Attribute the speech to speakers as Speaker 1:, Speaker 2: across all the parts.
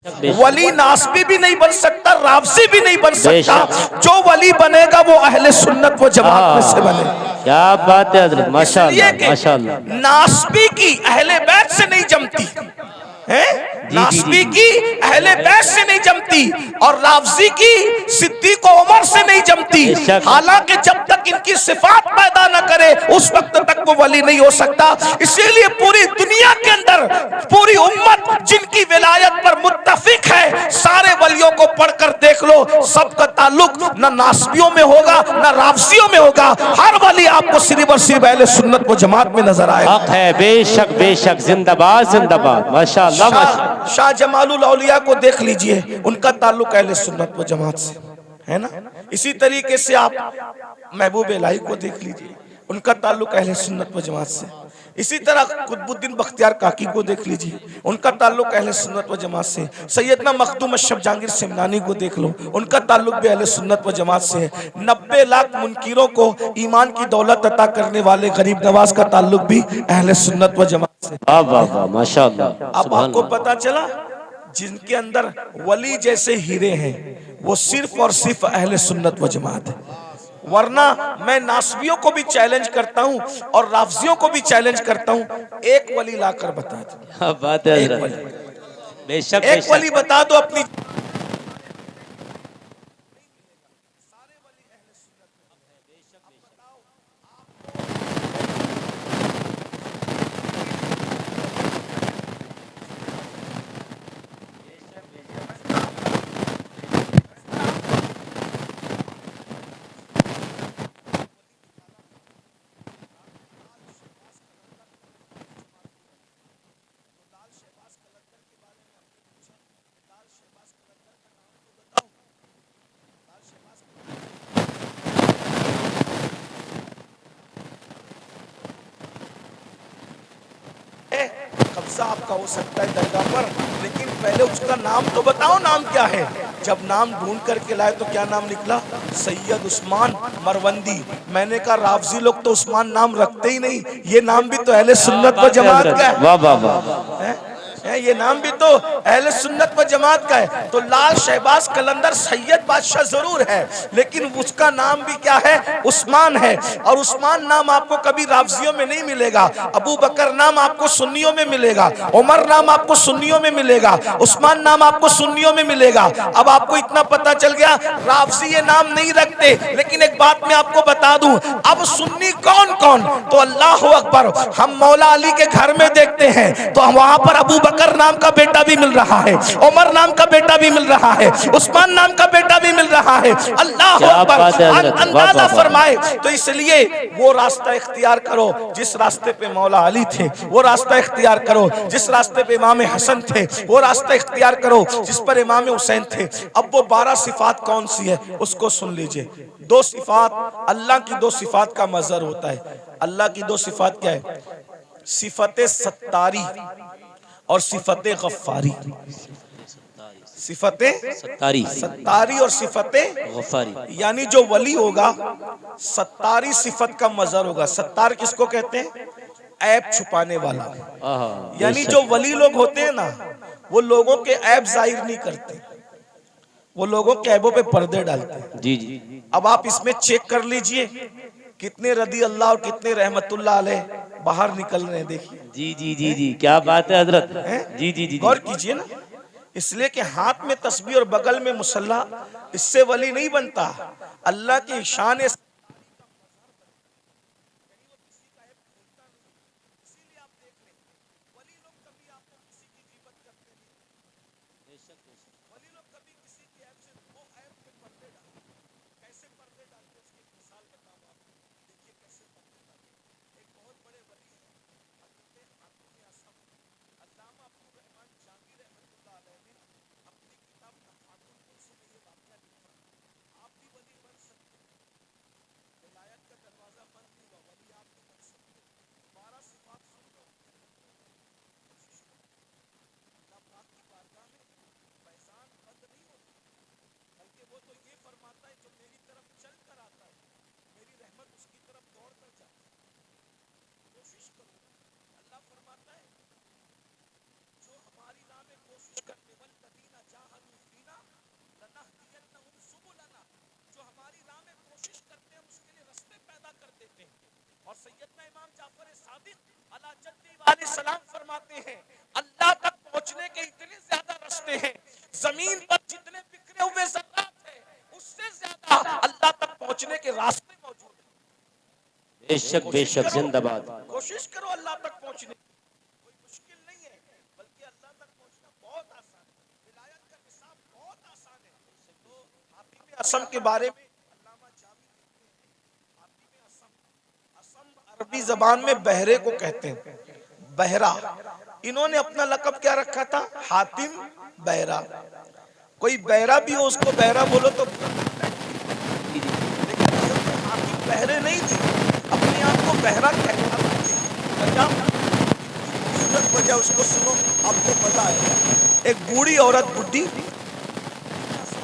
Speaker 1: वली नासबी भी नहीं बन सकता, राफसी भी नहीं बन सकता। जो वली बनेगा वो अहले सुन्नत व जमात में से बने।
Speaker 2: क्या बात है हज़रत, माशाअल्लाह माशाअल्लाह।
Speaker 1: नासबी की अहले बैत से नहीं जमती है,
Speaker 2: जी जी जी
Speaker 1: नासबी
Speaker 2: जी।
Speaker 1: की अहले बैत से नहीं जमती, और राफजी की सिद्दीक व उमर से नहीं जमती। हालांकि जब तक इनकी सिफात पैदा न करे उस वक्त तक वो वली नहीं हो सकता। इसीलिए पूरी दुनिया के अंदर पूरी उम्मत जिनकी विलायत पर मुत्तफिक है, सारे वलियों को पढ़कर देख लो, सबका ताल्लुक न नासबियों में होगा न राफजियों में होगा। हर वली आपको सिर्फ और सिर्फ अहले सुन्नत व जमात में नजर आएगा।
Speaker 2: हक है, बेशक बेशक, जिंदाबाद जिंदाबाद, माशाअल्लाह माशाअल्लाह।
Speaker 1: शाह जमालुल औलिया को देख लीजिए, उनका ताल्लुक अहले सुन्नत व जमात से है ना। इसी तरीके से आप महबूब इलाही को देख लीजिए, उनका ताल्लुक अहले सुन्नत व जमात से। इसी तरह कुतुबुद्दीन बख्तियार काकी को देख लीजिए, उनका ताल्लुक अहले सुन्नत व जमात से। सैयदना मखदूम अशरफ जहांगीर सिमनानी को देख लो, उनका ताल्लुक भी अहले सुन्नत व जमात से है। 90 लाख मुनकिरों को ईमान की दौलत अता करने वाले गरीब नवाज का ताल्लुक भी अहले सुन्नत व जमात से।
Speaker 2: वाह वाह वाह, माशाअल्लाह।
Speaker 1: अब आपको पता चला जिनके अंदर वली जैसे हीरे हैं वो सिर्फ और सिर्फ अहले सुन्नत व जमात है। वरना मैं नासबियों को भी चैलेंज करता हूं और राफजियों को भी चैलेंज करता हूं, एक वली लाकर बता दो।
Speaker 2: क्या बात है
Speaker 1: एक
Speaker 2: हज़रत,
Speaker 1: वली,
Speaker 2: बेशक
Speaker 1: एक वली बता दो अपनी। कब्जा आपका हो सकता है दरगाह पर, लेकिन पहले उसका नाम तो बताओ, नाम क्या है। जब नाम ढूंढ करके लाए तो क्या नाम निकला? सैयद उस्मान मरवंदी। मैंने कहा राफजी लोग तो उस्मान नाम रखते ही नहीं, ये नाम भी तो अहले सुन्नत व जमात का है।
Speaker 2: वाह वाह वाह,
Speaker 1: ये नाम भी तो अहले सुन्नत व जमात का है। तो लाल शहबाज कलंदर सैयद बादशाह जरूर है, लेकिन उसका नाम भी क्या है? उस्मान है। और उस्मान नाम आपको कभी राफजियों में नहीं मिलेगा। अबू बकर नाम आपको सुन्नियों में मिलेगा, उमर नाम आपको सुन्नियों में मिलेगा, उस्मान नाम आपको सुन्नियों में मिलेगा। अब आपको इतना पता चल गया राफजी ये नाम नहीं रखते। लेकिन एक बात मैं आपको बता दूं, अब सुन्नी कौन कौन? तो अल्लाह अकबर, हम मौला अली के घर में देखते हैं तो वहां पर अबू बकर नाम का बेटा भी मिल रहा है, उमर नाम का बेटा भी मिल रहा है, उस्मान नाम का बेटा भी मिल रहा है। अल्लाह अकबर, अंदाजा फरमाए। तो इसलिए वो रास्ता इख्तियार करो जिस रास्ते पे मौला अली थे, वो रास्ता इख्तियार करो जिस रास्ते पे इमाम हसन थे, वो रास्ता इख्तियार करो जिस पर इमाम हुसैन थे। अब वो 12 सिफात कौन सी है उसको सुन लीजिए। 2 सिफात, अल्लाह की 2 सिफात का मजहर होता है। अल्लाह की 2 सिफात क्या है? सिफत सत्तारी और सिफत गफ्फारी। सिफते सत्तारी और सिफते गफ्फारी। यानी जो वली होगा सत्तारी सिफत का मजहर होगा। सत्तार किसको कहते हैं? ऐब छुपाने वाला। यानी जो वली लोग होते हैं ना, वो लोगों के ऐब जाहिर नहीं करते, वो लोगों के ऐबों पे पर्दे डालते हैं। जी जी। अब आप इसमें चेक कर लीजिए कितने रदी अल्लाह और कितने रहमतुल्लाह अलैह बाहर निकल रहे हैं। देखिए
Speaker 2: जी जी जी जी, क्या बात है हजरत। जी जी जी,
Speaker 1: गौर कीजिए ना। इसलिए कि हाथ में तस्बीह और बगल में मुसल्ला, इससे वली नहीं बनता। अल्लाह की शान और सैयदना इमाम जाफर सादिक अला जद्दी वाले सलाम फरमाते हैं, अल्लाह तक पहुंचने के इतने ज्यादा रास्ते हैं, जमीन पर जितने बिखरे हुए ज़र्रात हैं उससे ज्यादा अल्लाह तक पहुंचने के रास्ते मौजूद हैं।
Speaker 2: बेशक बेशक जिंदाबाद।
Speaker 1: कोशिश करो अल्लाह तक पहुंचने, कोई मुश्किल नहीं है, बल्कि अल्लाह तक पहुंचना बहुत आसान है, विलायत का निसाब बहुत आसान है। तो हातिम असम के बारे में अल्लामा जामी लिखते हैं, हातिम असम, असम अरबी जबान में बहरे को कहते हैं, बहरा। इन्होंने अपना लकब क्या रखा था? हातिम बहरा। कोई बहरा भी हो उसको बहरा बोलो तो, लेकिन हातिम बहरे नहीं थे, अपने आप को बहरा कहता था। वजह उसको सुनो, आपको मजा आएगा। एक बूढ़ी औरत बुढ़ी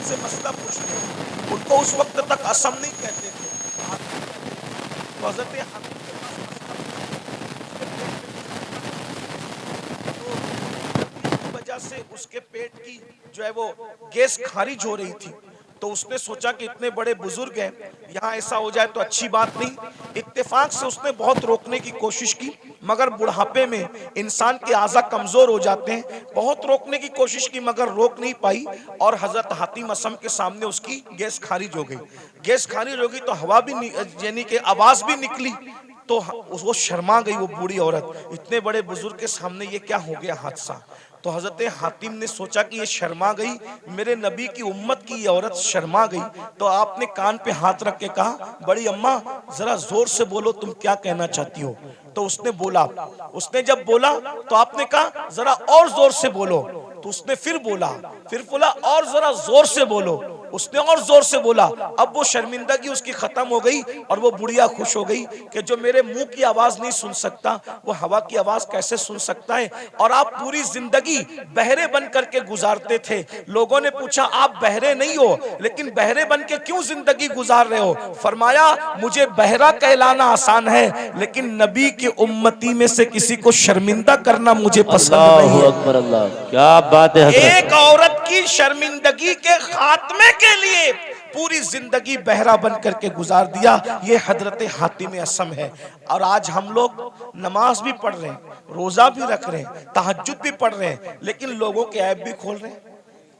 Speaker 1: से मसला पूछते, उनको उस वक्त तक असम नहीं कहते थे, हजरत हातिम के पास मसला वजह से उसके पेट की जो है वो गैस खारिज हो रही थी। तो उसने सोचा कि इतने बड़े बुजुर्ग हैं, यहाँ ऐसा हो जाए तो अच्छी बात नहीं। इत्तेफाक से उसने बहुत रोकने की कोशिश की, मगर बुढ़ापे में इंसान के आज़ा कमज़ोर हो जाते हैं। बहुत रोकने की कोशिश की मगर रोक नहीं पाई, और हज़रत हातिम असम के सामने उसकी गैस खारिज हो गई। गैस खारिज हो गई तो हवा भी यानी कि आवाज़ भी निकली, तो वो शर्मा गई वो बूढ़ी औरत, इतने बड़े बुजुर्ग के सामने ये क्या हो गया हादसा। तो हजरत हातिम ने सोचा कि ये शर्मा गई, मेरे नबी की उम्मत की ये औरत शर्मा गई। तो आपने कान पे हाथ रख के कहा, बड़ी अम्मा जरा जोर से बोलो, तुम क्या कहना चाहती हो। तो उसने बोला, उसने जब बोला तो आपने कहा जरा और जोर से बोलो। तो उसने फिर बोला और जरा जोर से बोलो। उसने और जोर से बोला। अब वो शर्मिंदगी उसकी खत्म हो गई और वो बुढ़िया खुश हो गई कि जो मेरे मुंह की आवाज नहीं सुन सकता वो हवा की आवाज कैसे सुन सकता है। और आप पूरी जिंदगी बहरे बन करके गुजारते थे। लोगों ने पूछा आप बहरे नहीं हो, लेकिन बहरे बन के क्यों जिंदगी गुजार रहे हो। फरमाया मुझे बहरा कहलाना आसान है, लेकिन नबी के उम्मती में से किसी को शर्मिंदा करना मुझे पसंद नहीं है।
Speaker 2: अकबर, अल्लाह, क्या बात है हजरत।
Speaker 1: एक औरत की शर्मिंदगी के खात्मे के लिए पूरी जिंदगी बहरा बन करके गुजार दिया, ये हजरत हातिम असम है। और आज हम लोग नमाज भी पढ़ रहे हैं, रोजा भी रख रहे हैं, तहज्जुद भी पढ़ रहे हैं, लेकिन लोगों के ऐब भी खोल रहे हैं।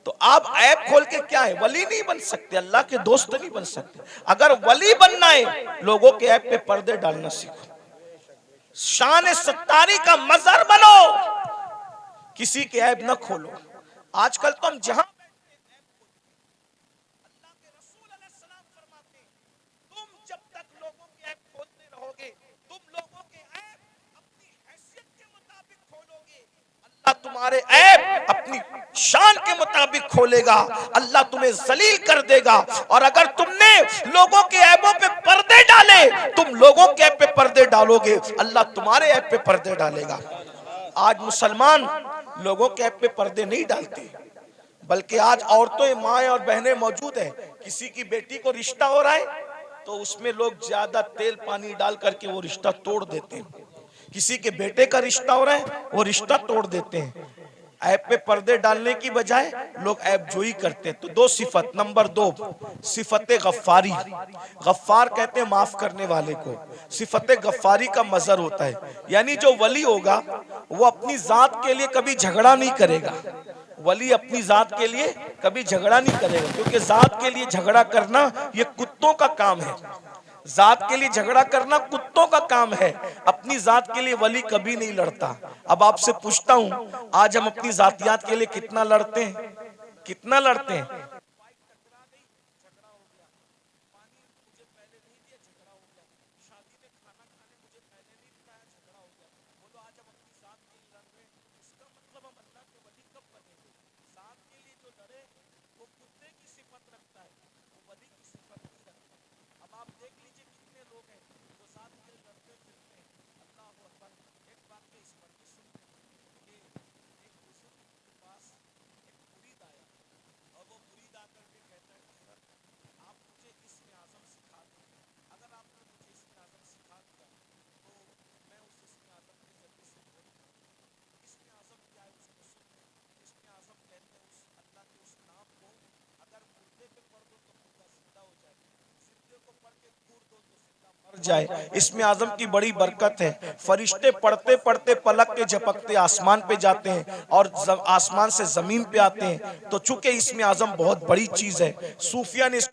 Speaker 1: तो आप ऐप खोल के क्या है, वली नहीं बन सकते, अल्लाह के दोस्त नहीं बन सकते। अगर वली बनना है, लोगों के ऐप पे पर्दे डालना सीखो, शान सत्तारी का मजहर बनो, किसी के ऐप न खोलो। आजकल तो हम जहां अल्लाह के रसूल अलैहिस्सलाम फरमाते हैं, तुम जब तक लोगों के ऐप खोलते रहोगे, तुम लोगों के ऐप अपनी हैसियत के मुताबिक खोलोगे, अल्लाह तुम्हारे ऐप अपनी शान के मुताबिक खोलेगा, अल्लाह तुम्हें जलील कर देगा। और अगर तुमने लोगों के ऐबों पे पर्दे डाले, तुम लोगों के ऐप पे पर्दे डालोगे, अल्लाह तुम्हारे ऐप पे पर्दे डालेगा। आज मुसलमान लोगों के ऐप पे पर्दे नहीं डालते, बल्कि आज औरतें, माएँ और बहनें मौजूद हैं। किसी की बेटी को रिश्ता हो रहा है तो उसमें लोग ज्यादा तेल पानी डाल करके वो रिश्ता तोड़ देते हैं। किसी के बेटे का रिश्ता हो रहा है वो रिश्ता तोड़ देते हैं। ऐप पे पर्दे डालने की बजाय लोग ऐप जोई करते हैं। तो दो सिफत, नंबर 2 सिफत गफ्फारी, गफ्फार कहते हैं माफ करने वाले को। सिफत गफ्फारी का मजहर होता है, यानी जो वली होगा वो अपनी जात के लिए कभी झगड़ा नहीं करेगा। वली अपनी जात के लिए कभी झगड़ा नहीं करेगा, क्योंकि जात के लिए झगड़ा करना ये कुत्तों का काम है। जात के लिए झगड़ा करना कुत्तों का काम है, अपनी जात के लिए वली कभी नहीं लड़ता। अब आपसे पूछता हूं, आज हम अपनी जातियात के लिए कितना लड़ते हैं, कितना लड़ते हैं। जाए। इसमें आजम की बड़ी बरकत है। फरिश्ते पढ़ते पढ़ते पलक के झपकते आसमान पे जाते हैं और आसमान से जमीन पे आते हैं। तो चूंकि इसमें आजम बहुत बड़ी चीज है, सूफिया ने